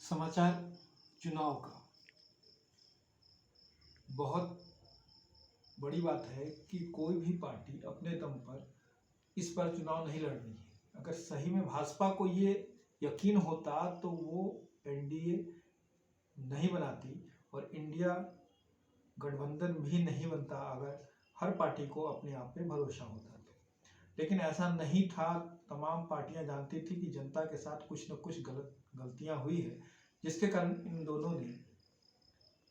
समाचार चुनाव का बहुत बड़ी बात है कि कोई भी पार्टी अपने दम पर इस बार चुनाव नहीं लड़ रही है। अगर सही में भाजपा को ये यकीन होता तो वो एनडीए नहीं बनाती और इंडिया गठबंधन भी नहीं बनता अगर हर पार्टी को अपने आप पे भरोसा होता तो। लेकिन ऐसा नहीं था। तमाम पार्टियां जानती थी कि जनता के साथ कुछ न कुछ गलतियां हुई है, जिसके कारण इन दोनों ने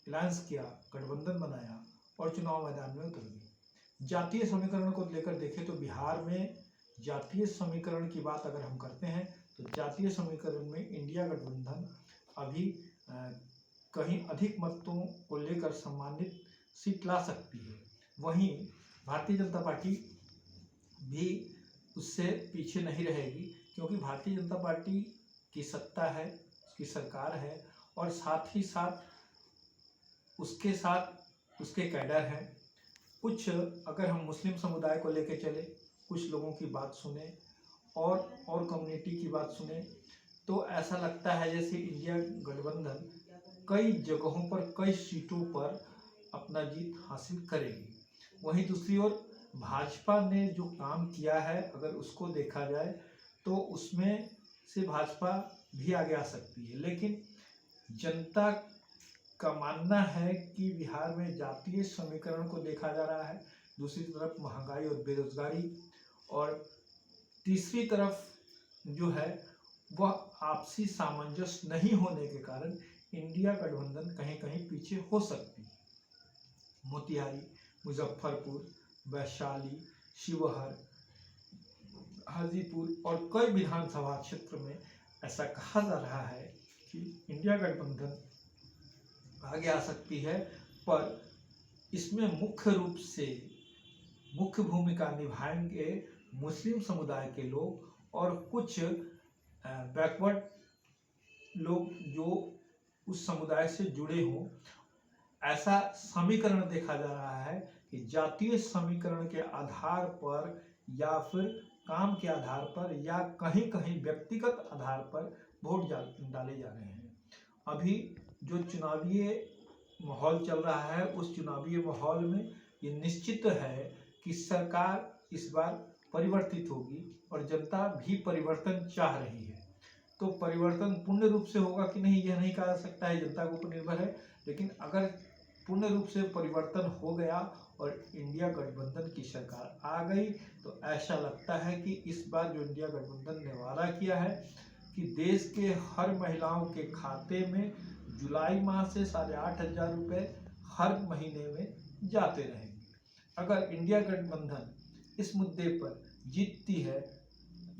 अलायंस किया, गठबंधन बनाया और चुनाव मैदान में उतर गई। जातीय समीकरण को लेकर देखें तो बिहार में जातीय समीकरण की बात अगर हम करते हैं तो जातीय समीकरण में इंडिया गठबंधन अभी कहीं अधिक मतों को लेकर सम्मानित सीट ला सकती है। वहीं भारतीय जनता पार्टी भी उससे पीछे नहीं रहेगी, क्योंकि भारतीय जनता पार्टी की सत्ता है, उसकी सरकार है और साथ ही साथ उसके कैडर हैं। कुछ अगर हम मुस्लिम समुदाय को लेकर चले, कुछ लोगों की बात सुने और कम्युनिटी की बात सुने तो ऐसा लगता है जैसे इंडिया गठबंधन कई जगहों पर, कई सीटों पर अपना जीत हासिल करेगी। वहीं दूसरी ओर भाजपा ने जो काम किया है अगर उसको देखा जाए तो उसमें से भाजपा भी आगे आ सकती है। लेकिन जनता का मानना है कि बिहार में जातीय समीकरण को देखा जा रहा है, दूसरी तरफ महंगाई और बेरोजगारी, और तीसरी तरफ जो है वह आपसी सामंजस्य नहीं होने के कारण इंडिया गठबंधन कहीं कहीं पीछे हो सकती है। मोतिहारी, मुजफ्फरपुर, वैशाली, शिवहर, हाजीपुर और कई विधानसभा क्षेत्र में ऐसा कहा जा रहा है कि इंडिया गठबंधन आगे आ सकती है, पर इसमें मुख्य रूप से मुख्य भूमिका निभाएंगे मुस्लिम समुदाय के लोग और कुछ बैकवर्ड लोग जो उस समुदाय से जुड़े हों। ऐसा समीकरण देखा जा रहा है कि जातीय समीकरण के आधार पर या फिर काम के आधार पर या कहीं कहीं व्यक्तिगत आधार पर वोट डाले जा रहे हैं। अभी जो चुनावी माहौल चल रहा है उस चुनावी माहौल में ये निश्चित है कि सरकार इस बार परिवर्तित होगी और जनता भी परिवर्तन चाह रही है। तो परिवर्तन पूर्ण रूप से होगा कि नहीं यह नहीं कहा जा सकता है, जनता के ऊपर निर्भर है। लेकिन अगर पूर्ण रूप से परिवर्तन हो गया और इंडिया गठबंधन की सरकार आ गई तो ऐसा लगता है कि इस बार जो इंडिया गठबंधन ने वादा किया है कि देश के हर महिलाओं के खाते में जुलाई माह से 8,500 रुपये हर महीने में जाते रहेंगे। अगर इंडिया गठबंधन इस मुद्दे पर जीतती है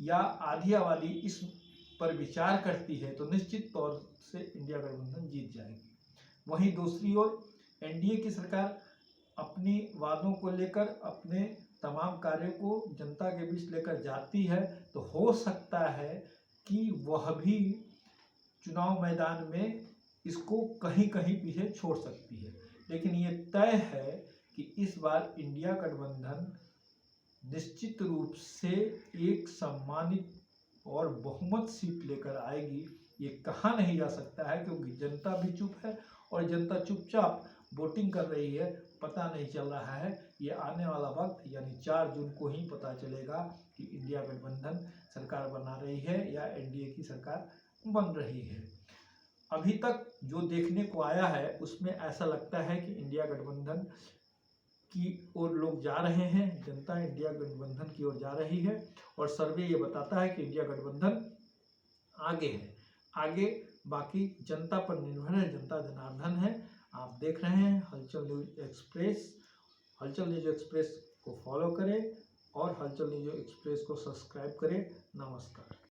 या आधी आबादी इस पर विचार करती है तो निश्चित तौर से इंडिया गठबंधन जीत जाएगी। वहीं दूसरी ओर एनडीए की सरकार अपनी वादों को लेकर, अपने तमाम कार्यों को जनता के बीच लेकर जाती है तो हो सकता है कि वह भी चुनाव मैदान में इसको कहीं कहीं पीछे छोड़ सकती है। लेकिन ये तय है कि इस बार इंडिया गठबंधन निश्चित रूप से एक सम्मानित और बहुमत सीट लेकर आएगी। ये कहा नहीं जा सकता है क्योंकि जनता भी चुप है और जनता चुपचाप वोटिंग कर रही है, पता नहीं चल रहा है। ये आने वाला वक्त यानी 4 जून को ही पता चलेगा कि इंडिया गठबंधन सरकार बना रही है या एनडीए की सरकार बन रही है। अभी तक जो देखने को आया है उसमें ऐसा लगता है कि इंडिया गठबंधन की ओर लोग जा रहे हैं, जनता इंडिया गठबंधन की ओर जा रही है और सर्वे ये बताता है कि इंडिया गठबंधन आगे है। आगे बाकी जनता पर निर्भर है, जनता जनार्दन है। आप देख रहे हैं हलचल न्यूज एक्सप्रेस। हलचल न्यूज एक्सप्रेस को फॉलो करें और हलचल न्यूज एक्सप्रेस को सब्सक्राइब करें। नमस्कार।